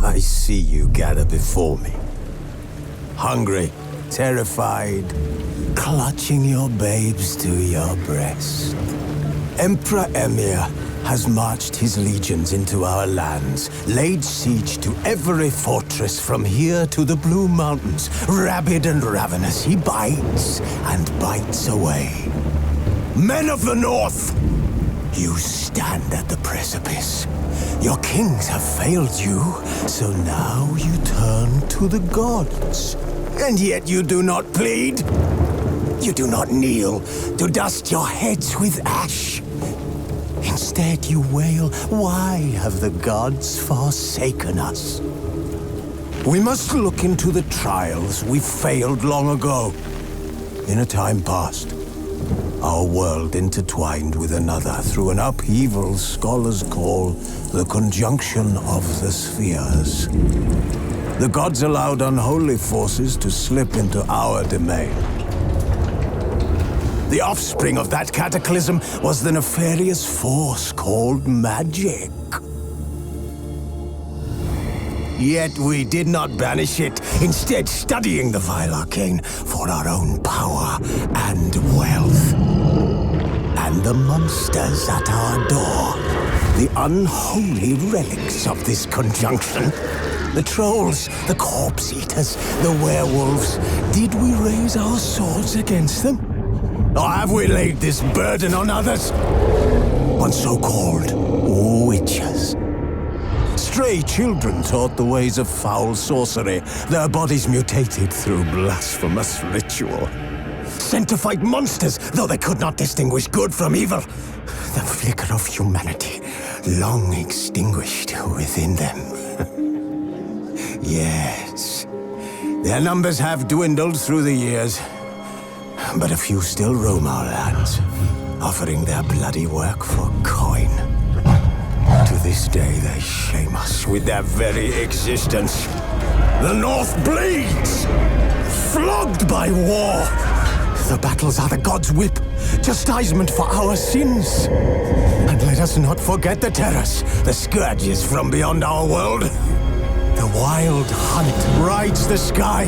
I see you gather before me. Hungry, terrified, clutching your babes to your breast. Emperor Emir has marched his legions into our lands, laid siege to every fortress from here to the Blue Mountains. Rabid and ravenous, he bites and bites away. Men of the North, you stand at the precipice. Your kings have failed you, so now you turn to the gods. And yet you do not plead. You do not kneel to dust your heads with ash. Instead you wail, why have the gods forsaken us? We must look into the trials we failed long ago. In a time past, our world intertwined with another through an upheaval scholars call the conjunction of the spheres. The gods allowed unholy forces to slip into our domain. The offspring of that cataclysm was the nefarious force called magic. Yet we did not banish it, instead studying the vile arcane for our own power and wealth. And the monsters at our door, the unholy relics of this conjunction. The trolls, the corpse eaters, the werewolves. Did we raise our swords against them? Or have we laid this burden on others? On so-called witches. Stray children taught the ways of foul sorcery, their bodies mutated through blasphemous ritual. Sent to fight monsters, though they could not distinguish good from evil. The flicker of humanity, long extinguished within them. Yes, their numbers have dwindled through the years, but a few still roam our lands, offering their bloody work for coin. To this day, they shame us with their very existence. The North bleeds, flogged by war. The battles are the gods' whip, chastisement for our sins. And let us not forget the terrors, the scourges from beyond our world. The wild hunt rides the sky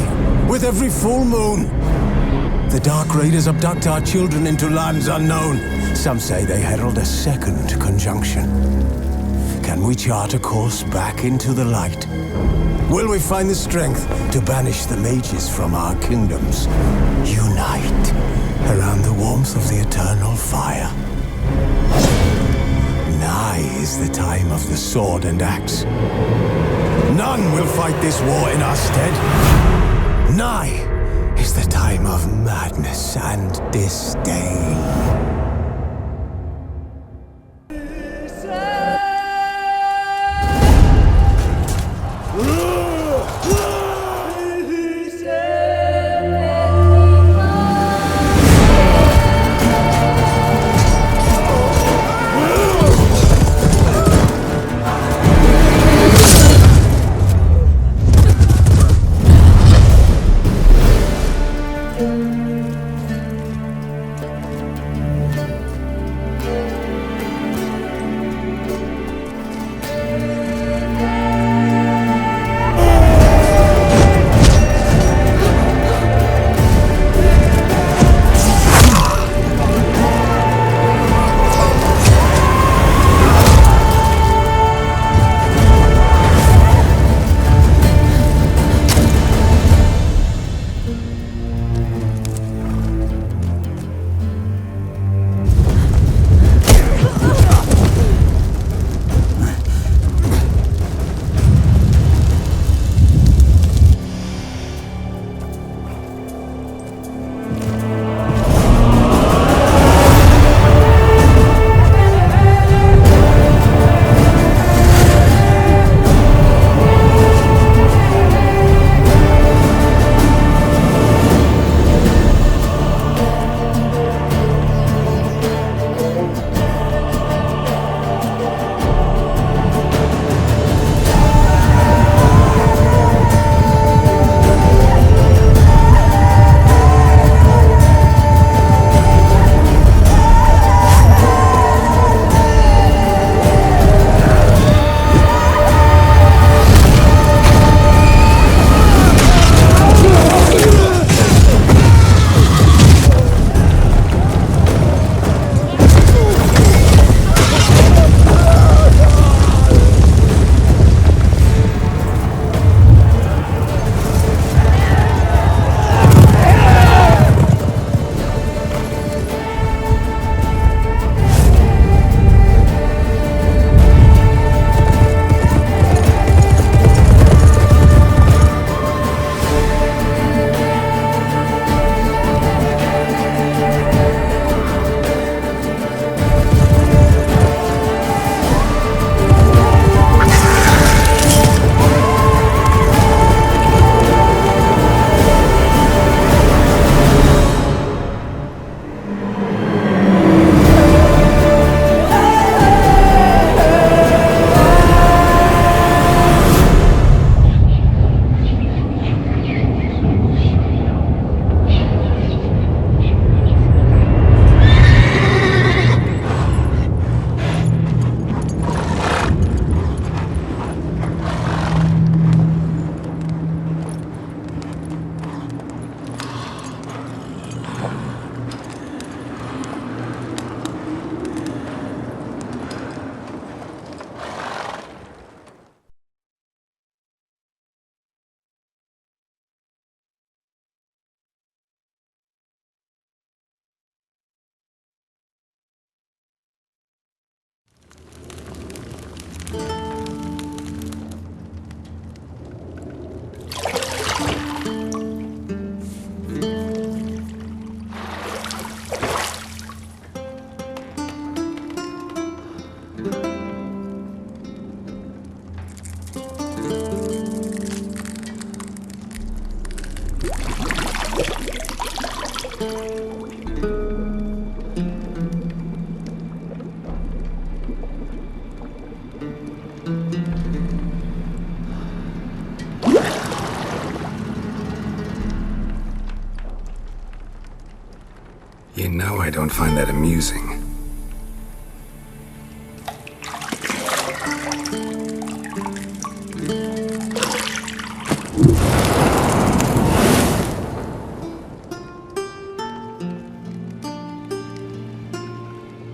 with every full moon. The Dark Raiders abduct our children into lands unknown. Some say they herald a second conjunction. Can we chart a course back into the light? Will we find the strength to banish the mages from our kingdoms? Unite around the warmth of the eternal fire. Nigh is the time of the sword and axe. None will fight this war in our stead. Nigh is the time of madness and disdain. You know I don't find that amusing.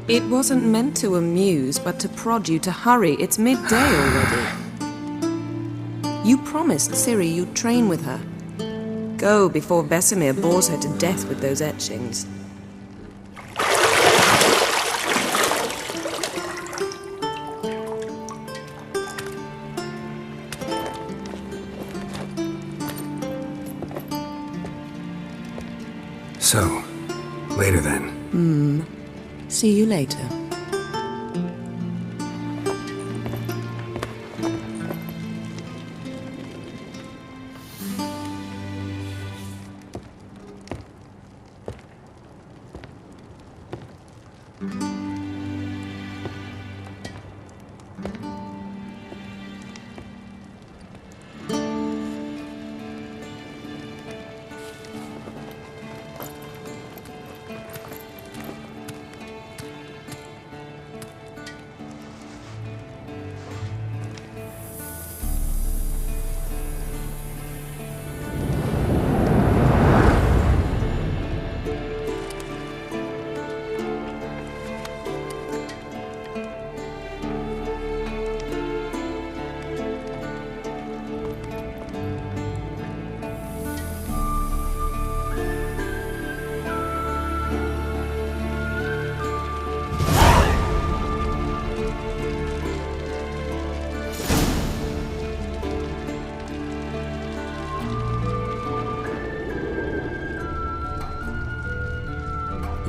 It wasn't meant to amuse, but to prod you to hurry. It's midday already. You promised Ciri you'd train with her. Go before Vesemir bores her to death with those etchings. So, later then. See you later.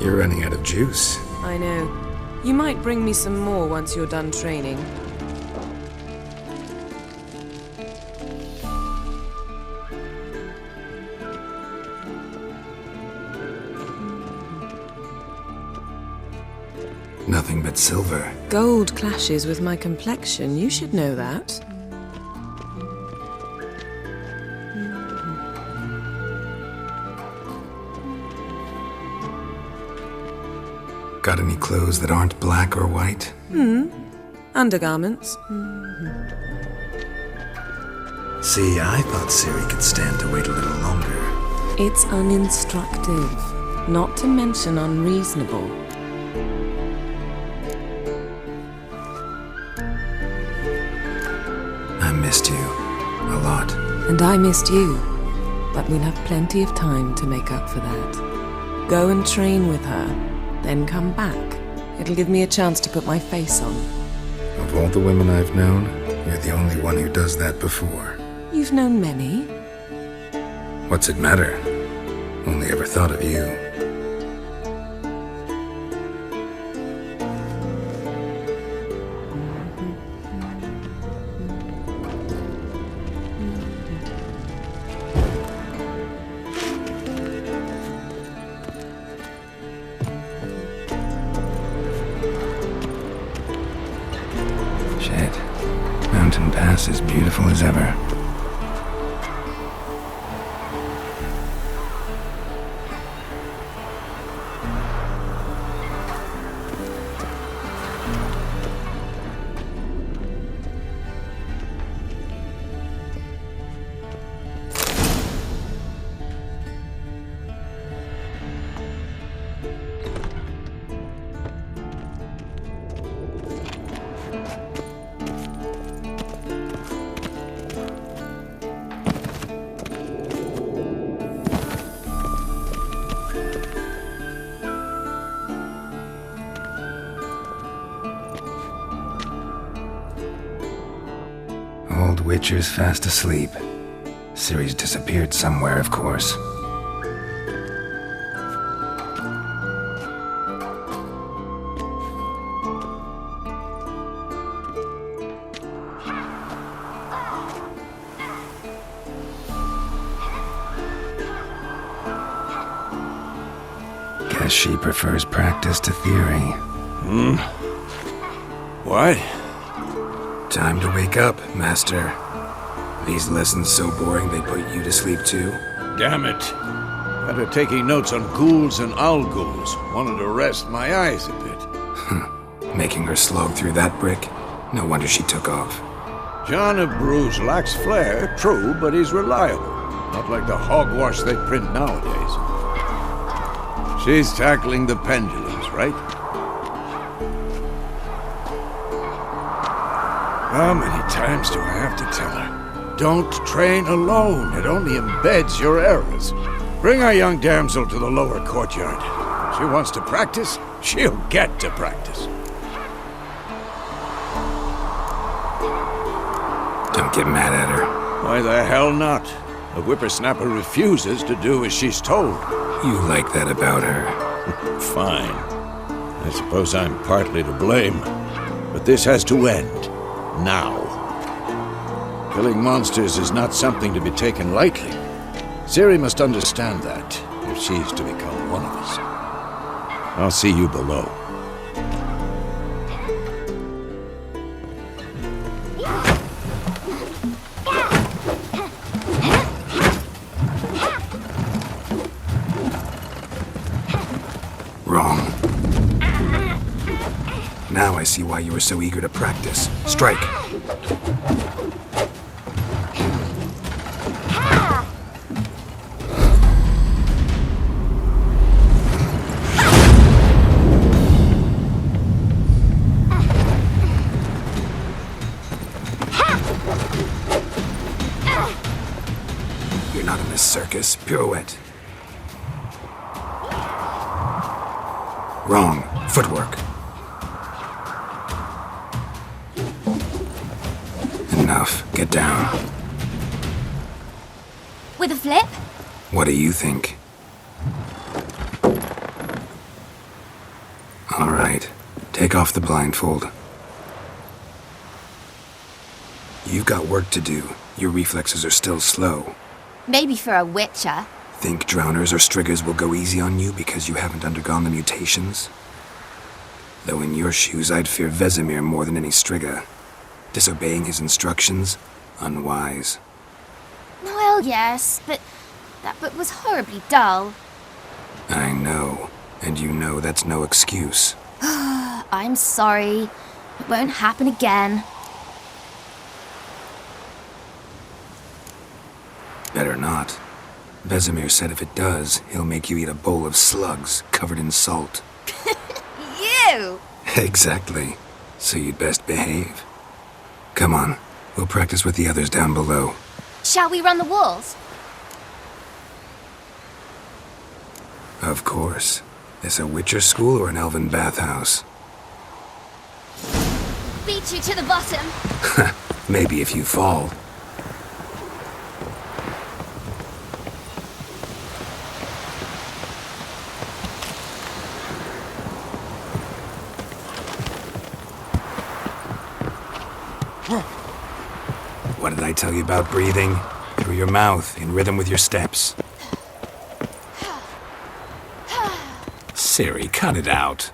You're running out of juice. I know. You might bring me some more once you're done training. Nothing but silver. Gold clashes with my complexion. You should know that. Got any clothes that aren't black or white? Undergarments. See, I thought Ciri could stand to wait a little longer. It's uninstructive, not to mention unreasonable. I missed you. A lot. And I missed you. But we'll have plenty of time to make up for that. Go and train with her. Then come back. It'll give me a chance to put my face on. Of all the women I've known, you're the only one who does that before. You've known many. What's it matter? Only ever thought of you. Mountain Pass as beautiful as ever. Old Witcher's fast asleep. Ciri's disappeared somewhere, of course. Guess she prefers practice to theory. What? Time to wake up, Master. These lessons so boring they put you to sleep too? Damn it. Got her taking notes on ghouls and owl-ghouls. Wanted to rest my eyes a bit. Making her slog through that brick? No wonder she took off. John of Bruges lacks flair, true, but he's reliable. Not like the hogwash they print nowadays. She's tackling the pendulums, right? How many times do I have to tell her? Don't train alone. It only embeds your errors. Bring our young damsel to the lower courtyard. If she wants to practice, she'll get to practice. Don't get mad at her. Why the hell not? A whippersnapper refuses to do as she's told. You like that about her. Fine. I suppose I'm partly to blame. But this has to end. Now. Killing monsters is not something to be taken lightly. Ciri must understand that, if she's to become one of us. I'll see you below. Wrong. Now I see why you were so eager to practice. Strike. You're not in this circus. Pirouette. Wrong. Footwork. Enough. Get down. With a flip? What do you think? All right. Take off the blindfold. You've got work to do. Your reflexes are still slow. Maybe for a witcher. Think drowners or striggers will go easy on you because you haven't undergone the mutations? Though in your shoes, I'd fear Vesemir more than any strigger. Disobeying his instructions? Unwise. Well, yes, but that book was horribly dull. I know. And you know that's no excuse. I'm sorry. It won't happen again. Better not. Vesemir said if it does, he'll make you eat a bowl of slugs covered in salt. You! Exactly. So you'd best behave. Come on, we'll practice with the others down below. Shall we run the walls? Of course. This a Witcher school or an elven bathhouse? Beat you to the bottom. Maybe if you fall. What did I tell you about breathing? Through your mouth, in rhythm with your steps. Ciri, cut it out.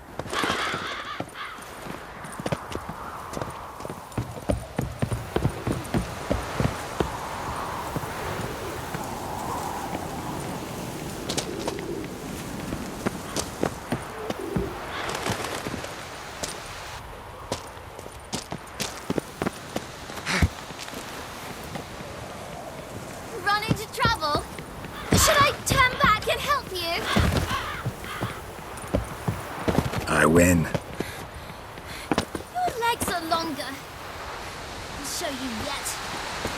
Run into trouble? Should I turn back and help you? I win. Your legs are longer. I'll show you yet.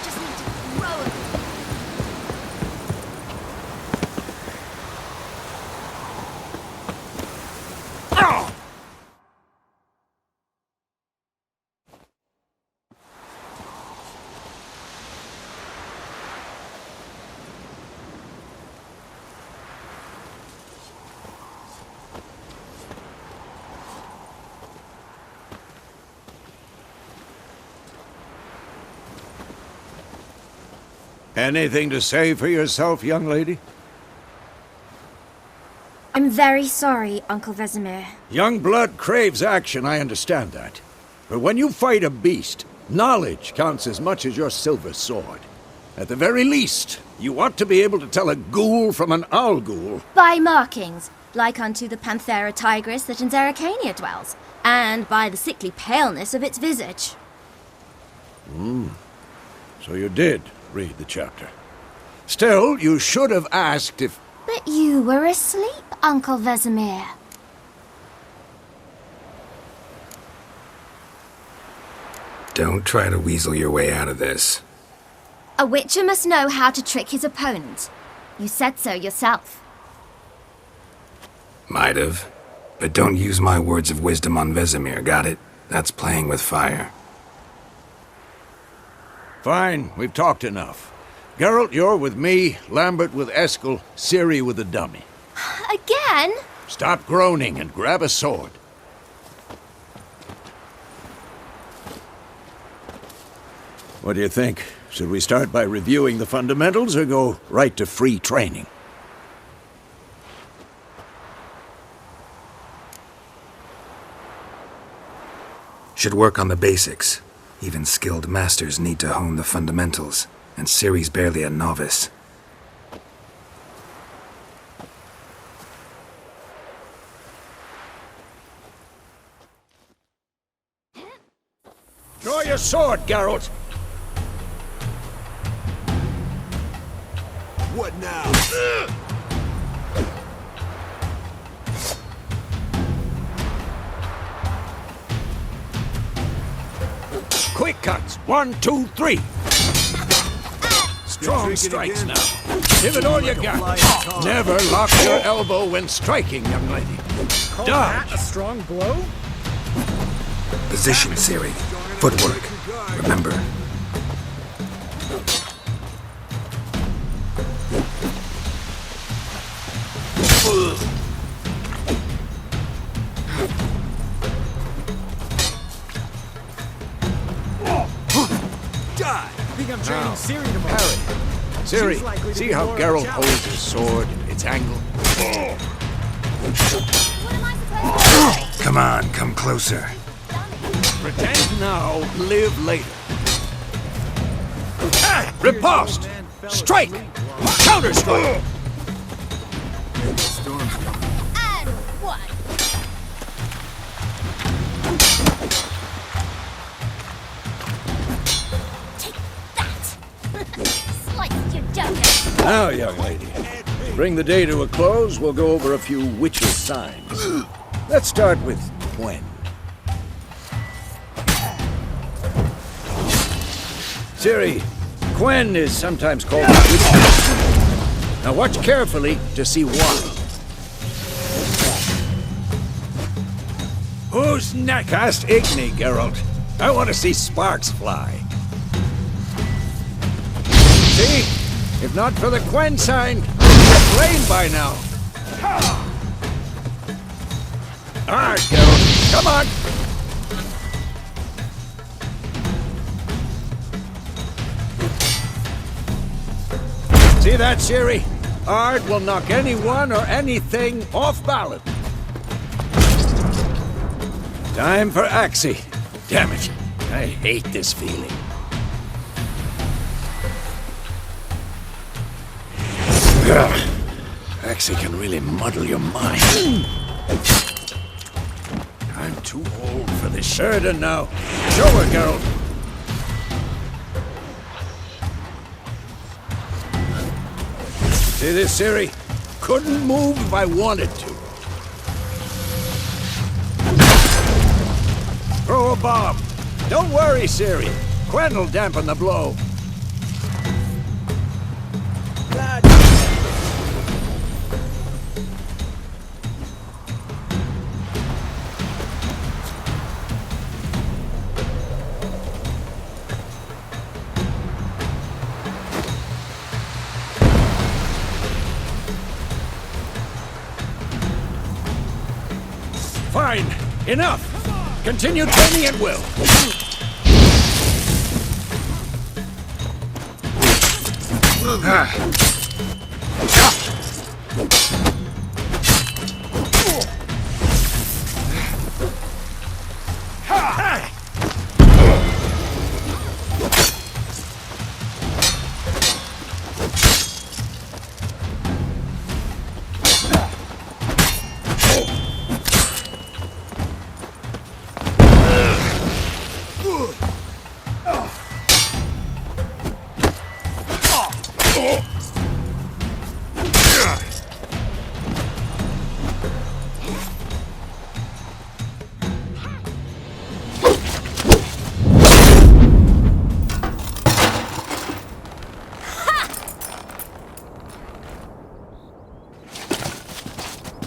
Just need to grow a bit. Anything to say for yourself, young lady? I'm very sorry, Uncle Vesemir. Young blood craves action, I understand that. But when you fight a beast, knowledge counts as much as your silver sword. At the very least, you ought to be able to tell a ghoul from an owl ghoul. By markings, like unto the Panthera tigris that in Zeracania dwells, and by the sickly paleness of its visage. So you did read the chapter. Still, you should have asked if... But you were asleep, Uncle Vesemir. Don't try to weasel your way out of this. A witcher must know how to trick his opponent. You said so yourself. Might have. But don't use my words of wisdom on Vesemir, got it? That's playing with fire. Fine, we've talked enough. Geralt, you're with me, Lambert with Eskel, Ciri with the dummy. Again? Stop groaning and grab a sword. What do you think? Should we start by reviewing the fundamentals or go right to free training? Should work on the basics. Even skilled masters need to hone the fundamentals, and Ciri's barely a novice. Draw your sword, Geralt! What now? Quick cuts! 1, 2, 3! Strong strikes now. Give it all you got. Never lock your elbow when striking, young lady. Call Dodge. that a strong blow? Position, Ciri. Footwork. Remember. I think I'm training Ciri tomorrow. Parry. She's Ciri, likely to see be how more Geralt challenged. holds his sword, its angle? What am I supposed to Come on, come closer. Pretend now, live later. Riposte! Strike! Counter-strike! And what? Take that! Slice your donut! Now, young lady, to bring the day to a close, we'll go over a few witches' signs. Let's start with Gwent. Ciri, Gwen is sometimes called the witch. Now watch carefully to see why. Who's next? Cast Igni, Geralt. I want to see sparks fly. See? If not for the Gwen sign, you'd get blamed by now. All right, Geralt. Come on. See that, Ciri? Ard will knock anyone or anything off balance. Time for Axie. Damn it. I hate this feeling. Ugh. Axie can really muddle your mind. I'm too old for this Sheridan now. Show her, Geralt. See this, Ciri? Couldn't move if I wanted to. Throw a bomb. Don't worry, Ciri. Gwen will dampen the blow. Fine. Enough. Continue training at will.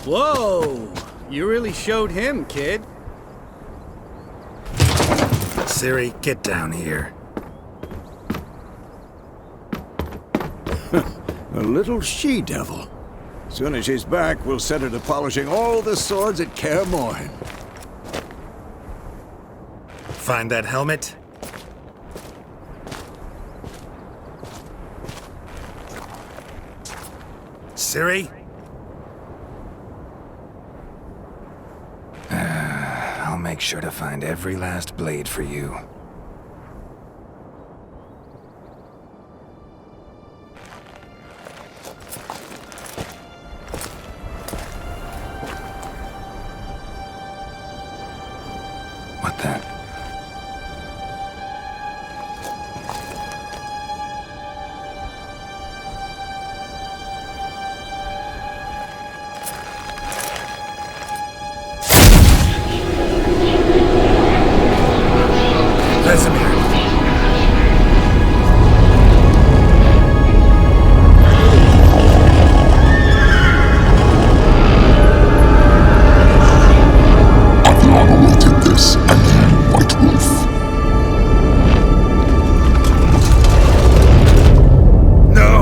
Whoa! You really showed him, kid. Ciri, get down here. A little she-devil. Soon as she's back, we'll set her to polishing all the swords at Kaer Morhen. Find that helmet? Ciri? I'll make sure to find every last blade for you. What the? Vesemir! Adriana will take this, and you, White Wolf. No!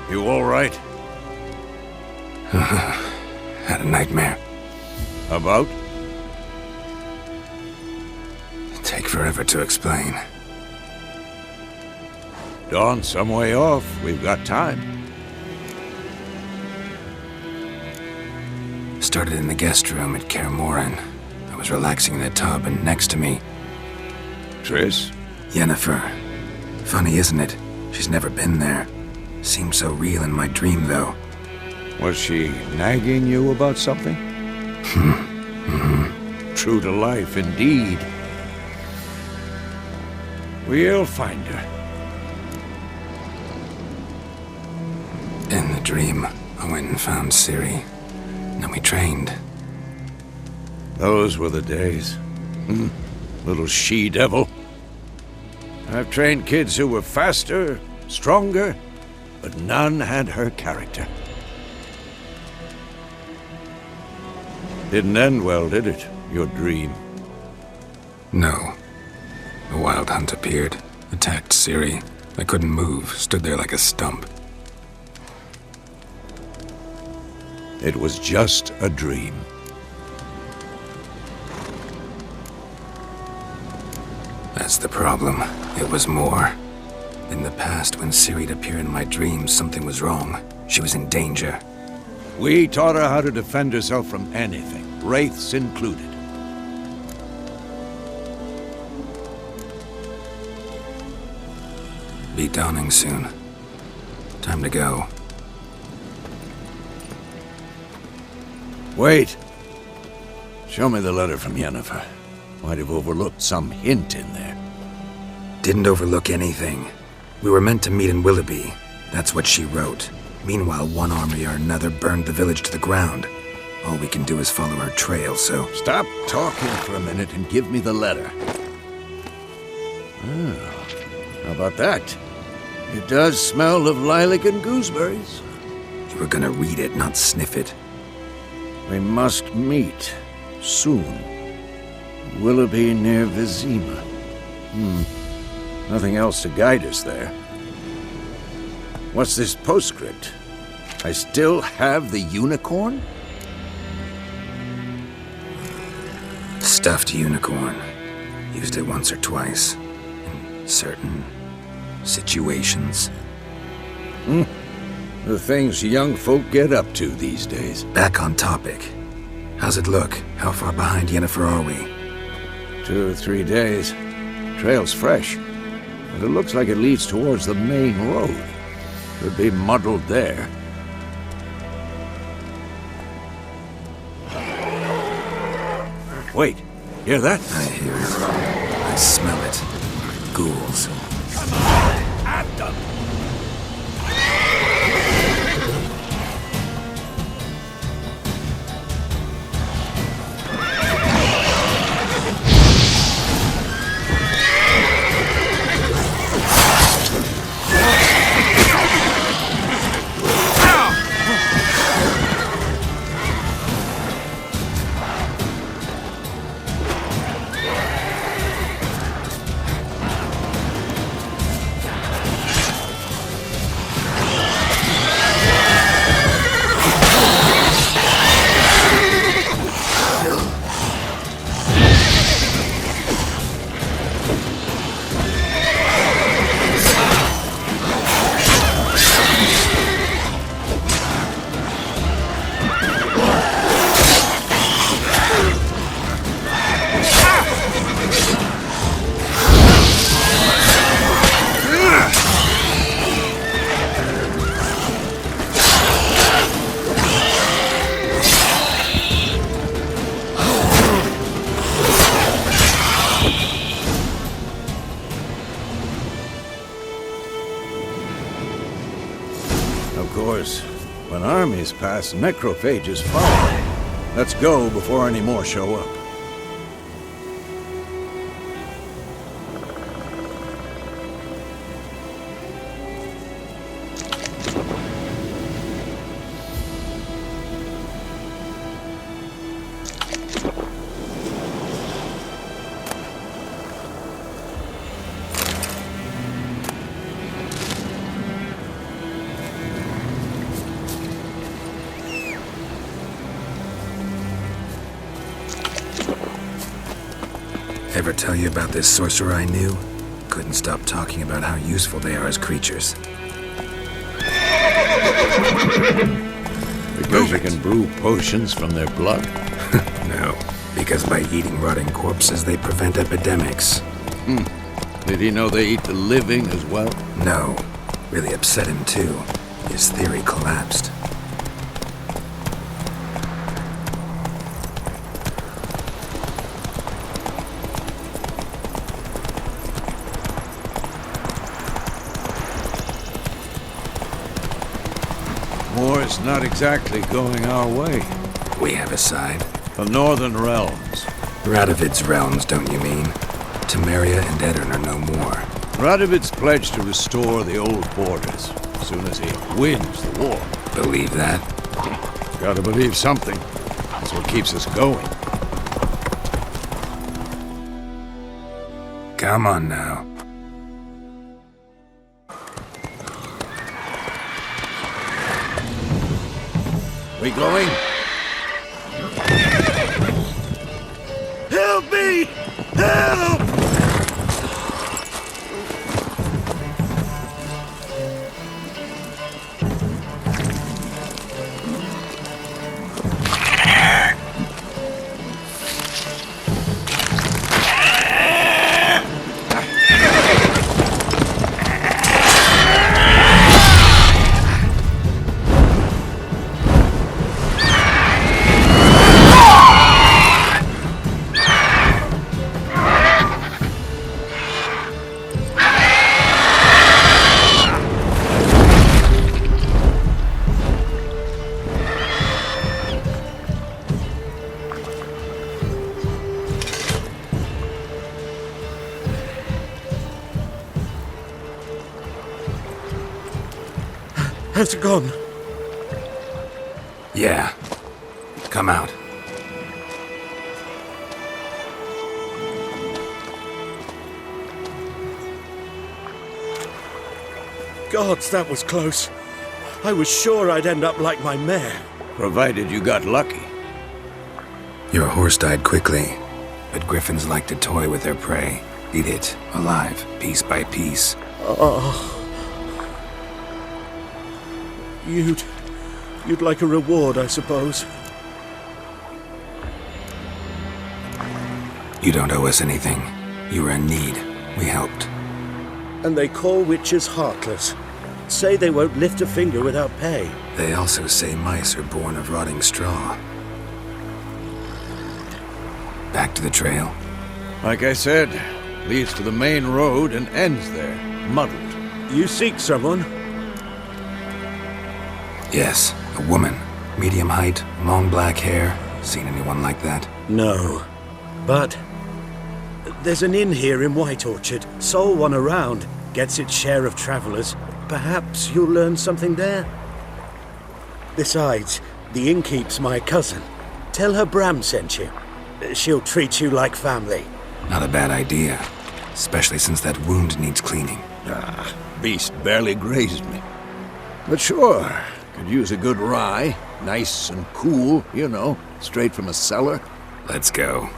You all right? Had a nightmare. About? Take forever to explain. Dawn's some way off. We've got time. Started in the guest room at Kaer Morhen. I was relaxing in a tub, and next to me, Triss? Yennefer. Funny, isn't it? She's never been there. Seemed so real in my dream, though. Was she nagging you about something? True to life, indeed. We'll find her. In the dream, I went and found Ciri. Then we trained. Those were the days. Little she-devil. I've trained kids who were faster, stronger, but none had her character. Didn't end well, did it? Your dream? No. The Wild Hunt appeared, attacked Ciri. I couldn't move, stood there like a stump. It was just a dream. That's the problem. It was more. In the past, when Ciri'd appear in my dreams, something was wrong. She was in danger. We taught her how to defend herself from anything, wraiths included. Be dawning soon. Time to go. Wait. Show me the letter from Yennefer. Might have overlooked some hint in there. Didn't overlook anything. We were meant to meet in Willoughby. That's what she wrote. Meanwhile, one army or another burned the village to the ground. All we can do is follow her trail, so... Stop talking for a minute and give me the letter. Oh, how about that? It does smell of lilac and gooseberries. You were gonna read it, not sniff it. We must meet. Soon. Willoughby near Vesemir. Nothing else to guide us there. What's this postscript? I still have the unicorn? Stuffed unicorn. Used it once or twice. In certain situations. The things young folk get up to these days. Back on topic. How's it look? How far behind Yennefer are we? 2 or 3 days. Trail's fresh, but it looks like it leads towards the main road. Could be muddled there. Wait, hear that? I hear it. I smell it. Ghouls. At them! Of course, when armies pass, necrophages follow. Let's go before any more show up. Ever tell you about this sorcerer I knew? Couldn't stop talking about how useful they are as creatures. Because you can brew potions from their blood? No, because by eating rotting corpses, they prevent epidemics. Did he know they eat the living as well? No, really upset him too. His theory collapsed. War's not exactly going our way. We have a side. The Northern Realms. Radovid's realms, don't you mean? Temeria and Edirn are no more. Radovid's pledged to restore the old borders as soon as he wins the war. Believe that? Gotta believe something. That's what keeps us going. Come on now. We going? Help me! Help! How's it gone? Yeah. Come out. Gods, that was close. I was sure I'd end up like my mare. Provided you got lucky. Your horse died quickly. But griffins like to toy with their prey. Eat it, alive, piece by piece. You'd like a reward, I suppose. You don't owe us anything. You were in need. We helped. And they call witches heartless. Say they won't lift a finger without pay. They also say mice are born of rotting straw. Back to the trail. Like I said, leads to the main road and ends there, muddled. You seek someone? Yes, a woman. Medium height, long black hair. Seen anyone like that? No. But there's an inn here in White Orchard. Sole one around. Gets its share of travelers. Perhaps you'll learn something there? Besides, the innkeep's my cousin. Tell her Bram sent you. She'll treat you like family. Not a bad idea. Especially since that wound needs cleaning. Beast barely grazed me. But sure, could use a good rye. Nice and cool, you know, straight from a cellar. Let's go.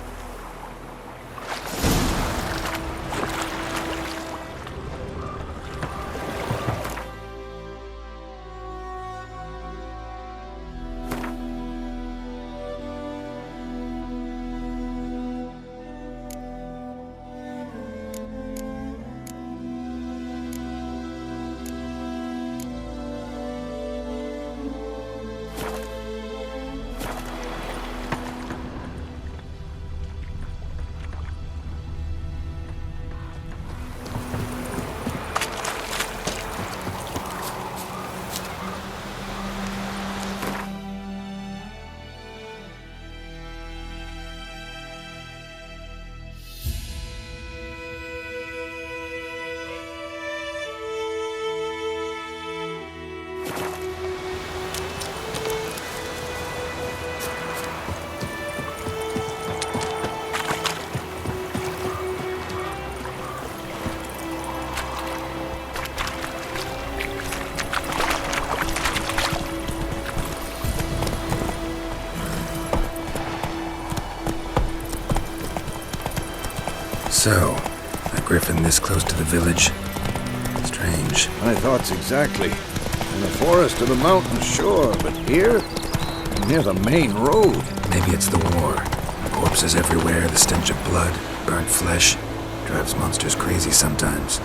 So, a griffin this close to the village? Strange. My thoughts exactly. In the forest or the mountain, sure, but here? Near the main road. Maybe it's the war. Corpses everywhere, the stench of blood, burnt flesh. Drives monsters crazy sometimes.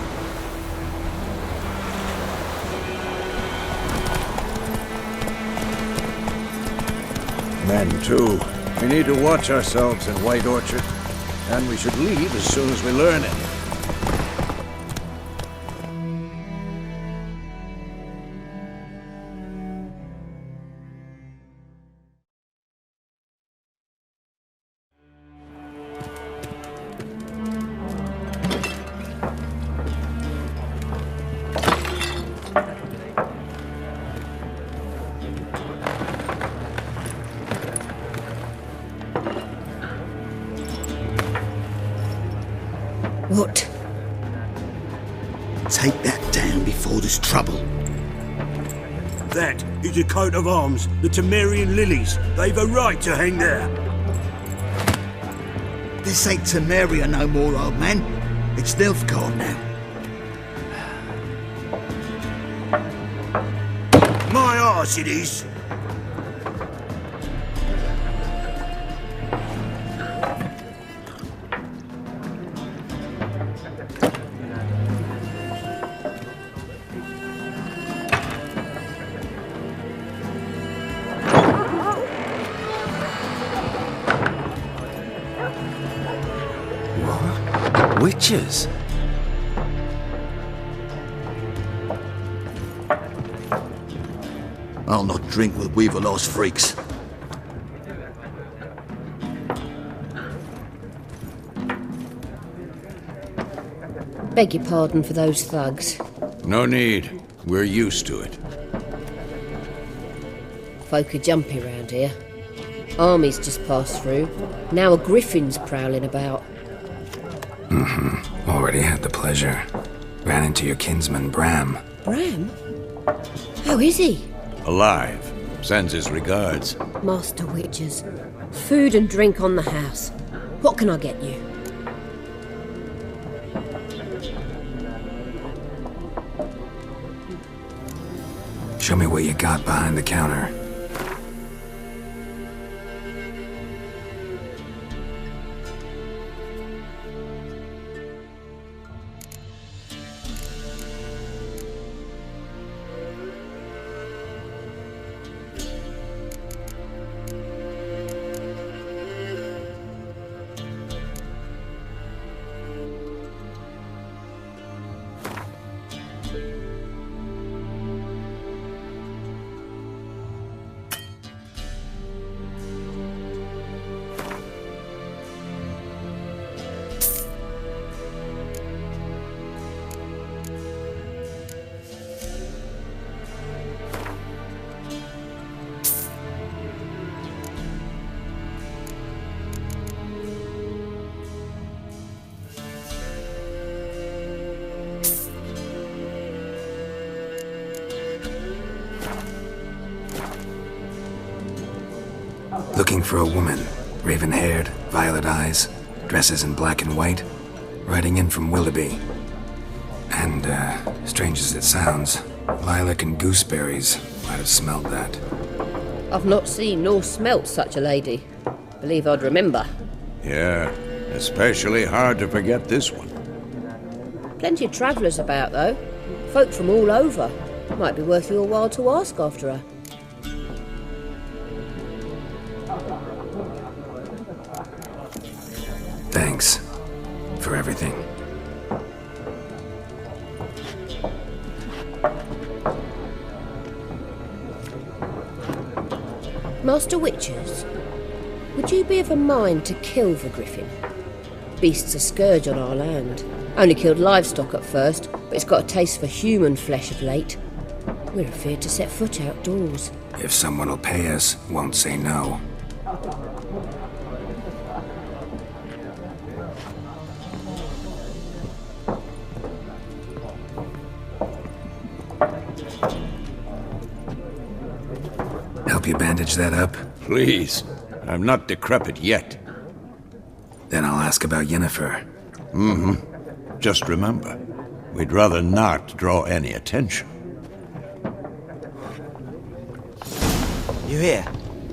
Men, too. We need to watch ourselves in White Orchard. And we should leave as soon as we learn it. What? Take that down before there's trouble. That is a coat of arms, the Temerian lilies. They've a right to hang there. This ain't Temeria no more, old man. It's Nilfgaard now. My arse it is. Witches? I'll not drink with weaver-lost freaks. Beg your pardon for those thugs. No need. We're used to it. Folk are jumpy round here. Armies just passed through. Now a griffin's prowling about. Already had the pleasure. Ran into your kinsman, Bram. Bram? How is he? Alive. Sends his regards. Master witches. Food and drink on the house. What can I get you? Show me what you got behind the counter. Looking for a woman, raven-haired, violet eyes, dresses in black and white, riding in from Willoughby. And, strange as it sounds, lilac and gooseberries might have smelled that. I've not seen nor smelt such a lady. Believe I'd remember. Yeah, especially hard to forget this one. Plenty of travellers about, though. Folk from all over. Might be worth your while to ask after her. Thanks for everything. Master Witchers, would you be of a mind to kill the griffin? Beast's a scourge on our land. Only killed livestock at first, but it's got a taste for human flesh of late. We're afeard to set foot outdoors. If someone will pay us, won't say no. Help you bandage that up? Please. I'm not decrepit yet. Then I'll ask about Yennefer. Just remember, we'd rather not draw any attention. You hear?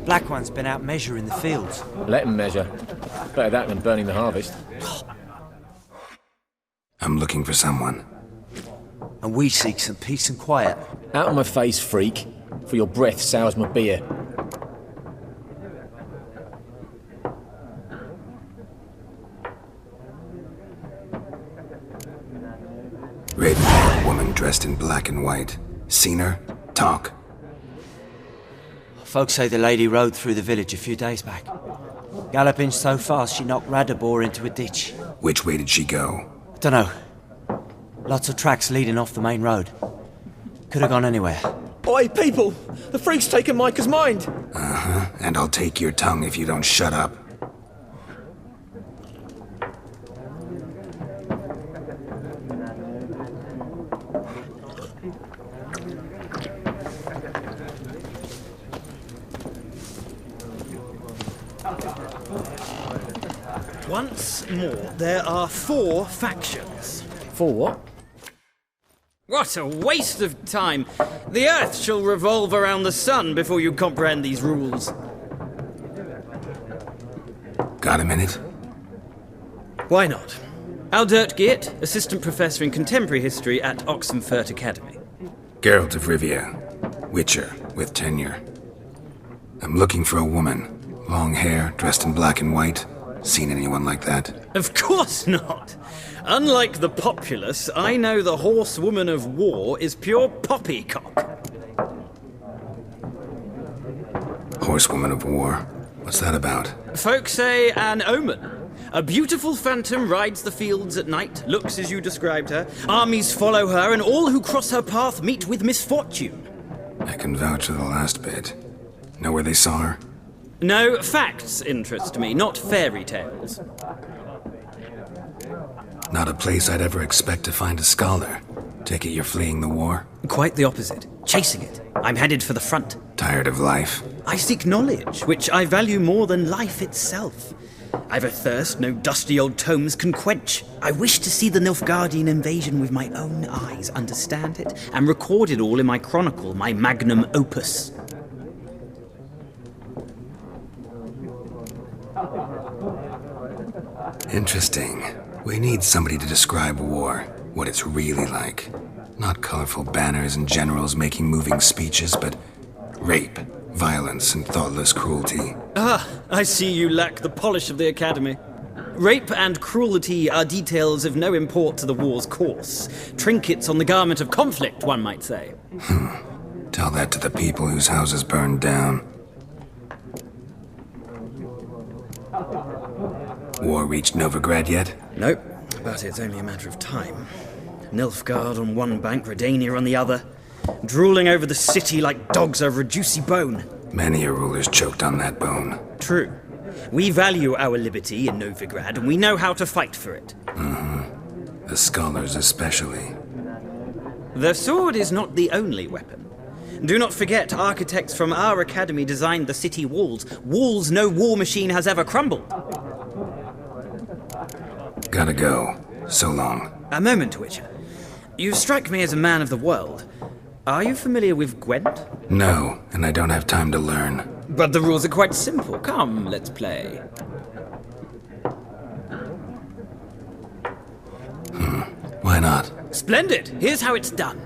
Black One's been out measuring the fields. Let him measure. Better that than burning the harvest. I'm looking for someone. And we seek some peace and quiet. Out of my face, freak. For your breath sours my beer. Raven-haired woman dressed in black and white. Seen her? Talk. Folks say the lady rode through the village a few days back. Galloping so fast she knocked Radabor into a ditch. Which way did she go? Dunno. Lots of tracks leading off the main road. Could have gone anywhere. Oi, people! The freak's taken Micah's mind! Uh-huh. And I'll take your tongue if you don't shut up. Once more, there are 4 factions. For what? What a waste of time! The Earth shall revolve around the sun before you comprehend these rules. Got a minute? Why not? Aldert Geert, Assistant Professor in Contemporary History at Oxenfurt Academy. Geralt of Rivia. Witcher, with tenure. I'm looking for a woman. Long hair, dressed in black and white. Seen anyone like that? Of course not! Unlike the populace, I know the horsewoman of war is pure poppycock. Horsewoman of war? What's that about? Folk say an omen. A beautiful phantom rides the fields at night, looks as you described her. Armies follow her, and all who cross her path meet with misfortune. I can vouch for the last bit. Know where they saw her? No, facts interest me, not fairy tales. Not a place I'd ever expect to find a scholar. Take it you're fleeing the war? Quite the opposite. Chasing it. I'm headed for the front. Tired of life? I seek knowledge, which I value more than life itself. I've a thirst no dusty old tomes can quench. I wish to see the Nilfgaardian invasion with my own eyes, understand it, and record it all in my chronicle, my magnum opus. Interesting. We need somebody to describe war, what it's really like. Not colorful banners and generals making moving speeches, but rape, violence, and thoughtless cruelty. Ah, I see you lack the polish of the Academy. Rape and cruelty are details of no import to the war's course. Trinkets on the garment of conflict, one might say. Tell that to the people whose houses burned down. War reached Novigrad yet? Nope, but it's only a matter of time. Nilfgaard on one bank, Redania on the other, drooling over the city like dogs over a juicy bone. Many a ruler's choked on that bone. True. We value our liberty in Novigrad, and we know how to fight for it. The scholars especially. The sword is not the only weapon. Do not forget, architects from our academy designed the city walls. Walls no war machine has ever crumbled. Gotta go. So long. A moment, Witcher. You strike me as a man of the world. Are you familiar with Gwent? No, and I don't have time to learn. But the rules are quite simple. Come, let's play. Why not? Splendid! Here's how it's done.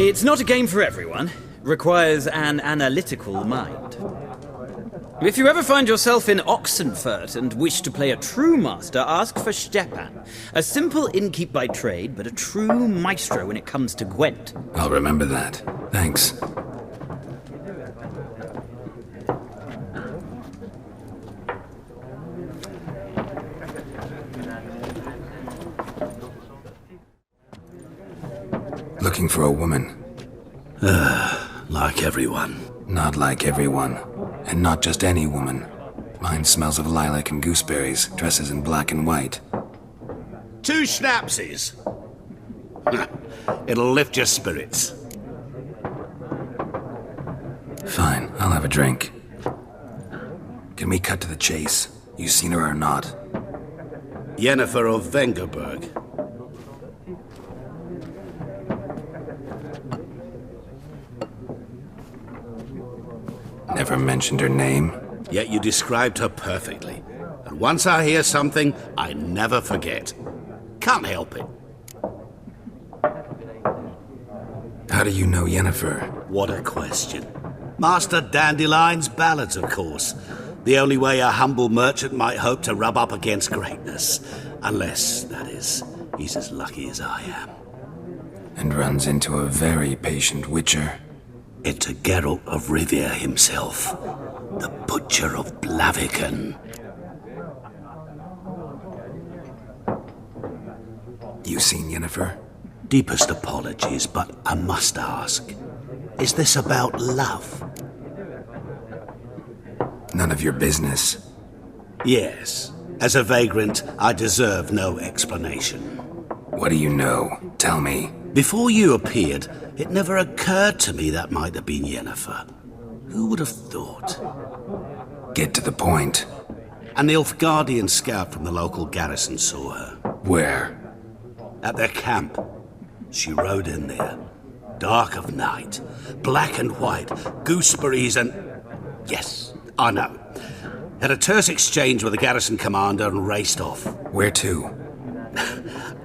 It's not a game for everyone. Requires an analytical mind. If you ever find yourself in Oxenfurt and wish to play a true master, ask for Stepan. A simple innkeep by trade, but a true maestro when it comes to Gwent. I'll remember that. Thanks. Looking for a woman. Like everyone. Not like everyone. And not just any woman. Mine smells of lilac and gooseberries, dresses in black and white. 2 schnapsies. It'll lift your spirits. Fine, I'll have a drink. Can we cut to the chase? You seen her or not? Yennefer of Vengerberg. Never mentioned her name. Yet you described her perfectly. And once I hear something, I never forget. Can't help it. How do you know Yennefer? What a question. Master Dandelion's ballads, of course. The only way a humble merchant might hope to rub up against greatness. Unless, that is, he's as lucky as I am. And runs into a very patient witcher. Into Geralt of Rivia himself, the Butcher of Blaviken. You seen Yennefer? Deepest apologies, but I must ask, is this about love? None of your business. Yes. As a vagrant, I deserve no explanation. What do you know? Tell me. Before you appeared, it never occurred to me that might have been Yennefer. Who would have thought? Get to the point. A Nilfgaardian scout from the local garrison saw her. Where? At their camp. She rode in there. Dark of night. Black and white. Gooseberries and... Yes, I know. Had a terse exchange with the garrison commander and raced off. Where to?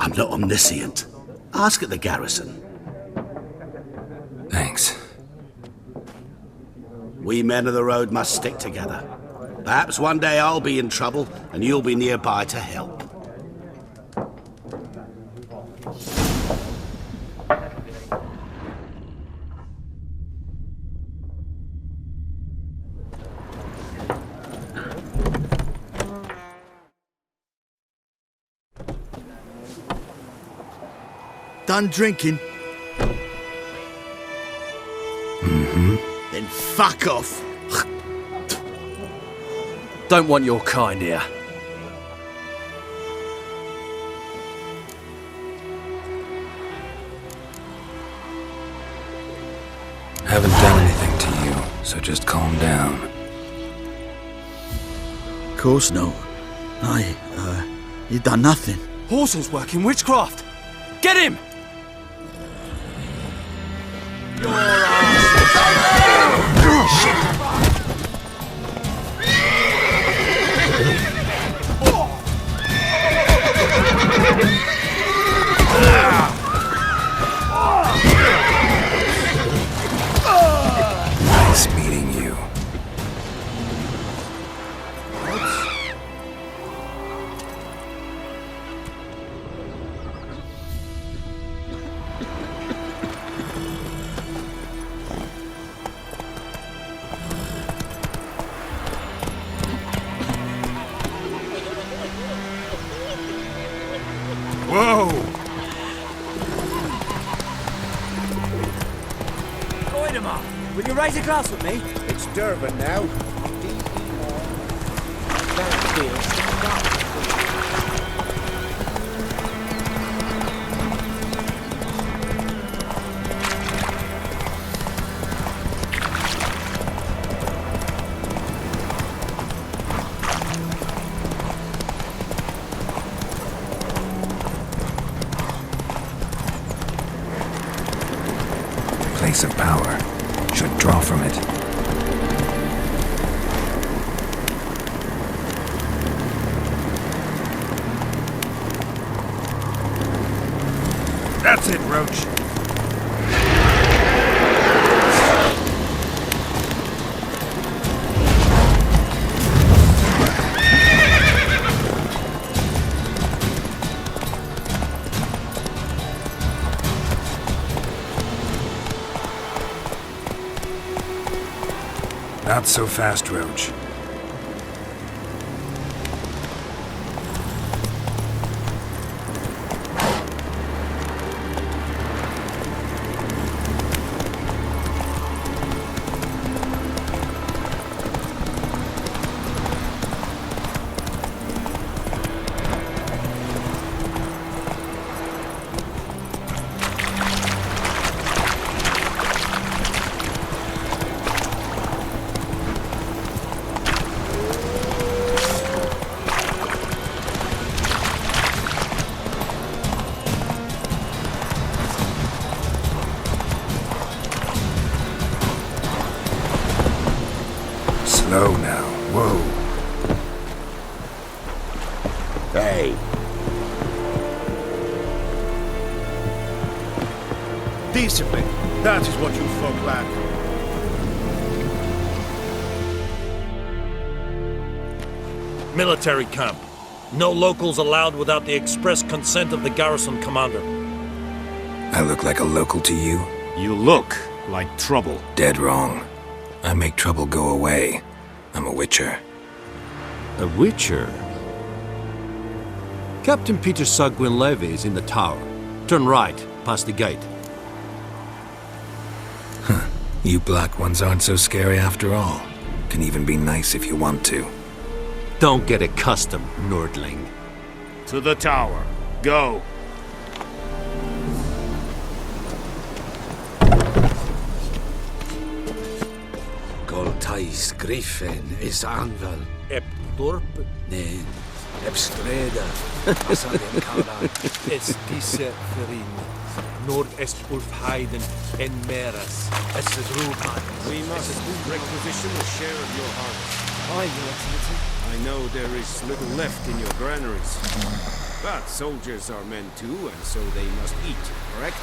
I'm not omniscient. Ask at the garrison. Thanks. We men of the road must stick together. Perhaps one day I'll be in trouble and you'll be nearby to help. Done drinking? Mm-hmm. Then fuck off. Don't want your kind here. Haven't done anything to you, so just calm down. Of course no. You done nothing. Horsel's working witchcraft. Get him! Nice meeting you. Whoa! Will you raise a glass with me? It's Durban now. Place of power. Should draw from it. That's it, Roach. Not so fast, Roach. Slow now. Whoa. Hey. Discipline. That is what you folk lack. Military camp. No locals allowed without the express consent of the garrison commander. I look like a local to you? You look like trouble. Dead wrong. I make trouble go away. I'm a witcher. A witcher? Captain Peter Sagwin Levy is in the tower. Turn right, past the gate. Huh. You black ones aren't so scary after all. Can even be nice if you want to. Don't get accustomed, Nordling. To the tower. Go. Goltais Griffin is anvel. Epdorp? Nee, Epstreda. Asadem Kara. Es diese Ferin. Nord-Est Ulfheiden en Meras. Es is Ruban. We must requisition a share of your harvest. Aye, Your Excellency. I know there is little left in your granaries. But soldiers are men too, and so they must eat, correct?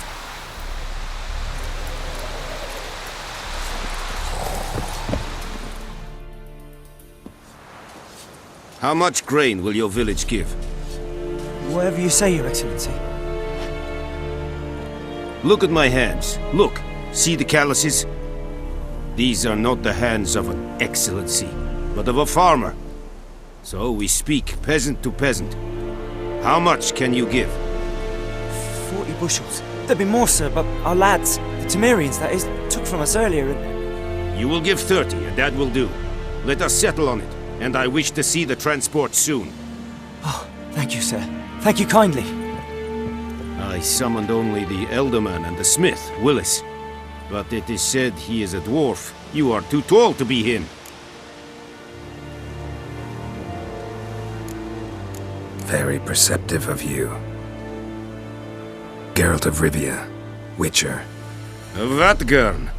How much grain will your village give? Whatever you say, Your Excellency. Look at my hands. Look. See the calluses? These are not the hands of an excellency, but of a farmer. So we speak peasant to peasant. How much can you give? 40 bushels. There'd be more, sir, but our lads, the Temerians, that is, took from us earlier and... You will give 30, and that will do. Let us settle on it, and I wish to see the transport soon. Oh, thank you, sir. Thank you kindly. I summoned only the Elderman and the smith, Willis. But it is said he is a dwarf. You are too tall to be him. Very perceptive of you. Geralt of Rivia, Witcher. Vatgern!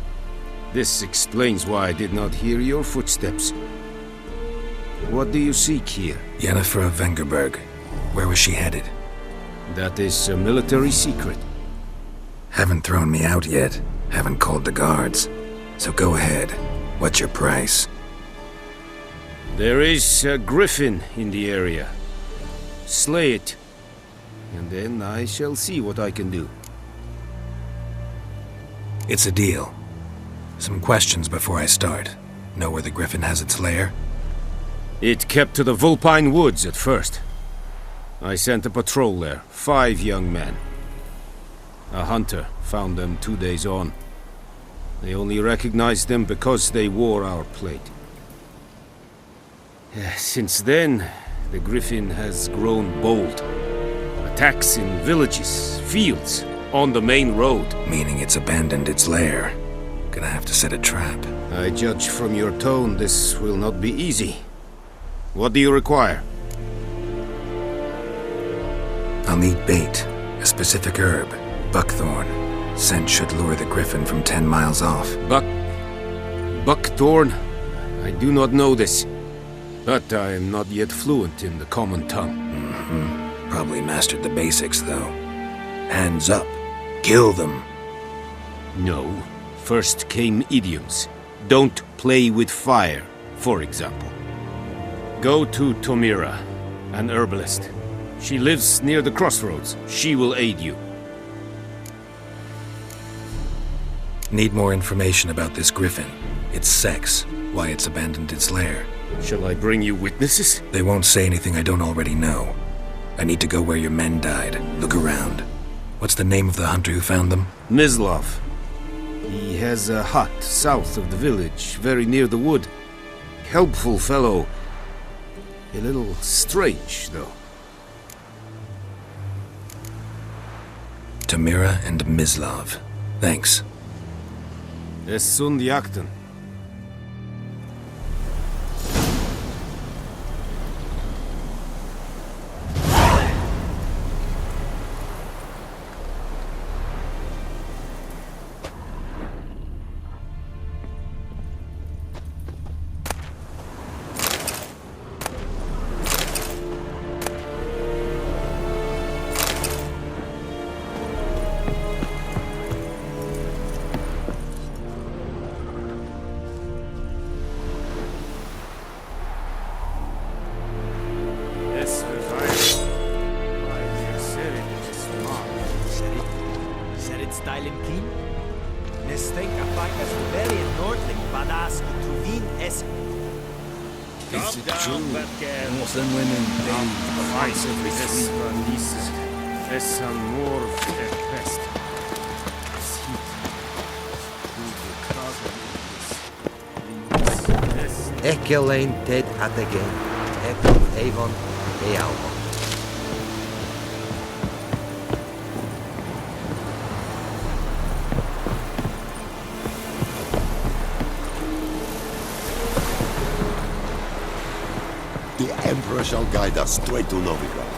This explains why I did not hear your footsteps. What do you seek here? Yennefer of Vengerberg. Where was she headed? That is a military secret. Haven't thrown me out yet. Haven't called the guards. So go ahead. What's your price? There is a griffin in the area. Slay it. And then I shall see what I can do. It's a deal. Some questions before I start. Know where the griffin has its lair? It kept to the Vulpine Woods at first. I sent a patrol there, 5 young men. A hunter found them 2 days on. They only recognized them because they wore our plate. Since then, the griffin has grown bold. Attacks in villages, fields, on the main road. Meaning it's abandoned its lair. Gonna have to set a trap. I judge from your tone this will not be easy. What do you require? I'll need bait. A specific herb. Buckthorn. Scent should lure the griffin from 10 miles off. Buckthorn? I do not know this. But I am not yet fluent in the common tongue. Mm-hmm. Probably mastered the basics, though. Hands up. Kill them. No. First came idioms. Don't play with fire, for example. Go to Tomira, an herbalist. She lives near the crossroads. She will aid you. Need more information about this griffin. It's sex, why it's abandoned its lair. Shall I bring you witnesses? They won't say anything I don't already know. I need to go where your men died. Look around. What's the name of the hunter who found them? Mislav. He has a hut south of the village, very near the wood. Helpful fellow. A little strange, though. Tamira and Mislav. Thanks. Es sunt jakten. Ekelein ted ategen, ekon avon ealmon. The Emperor shall guide us straight to Novigrad.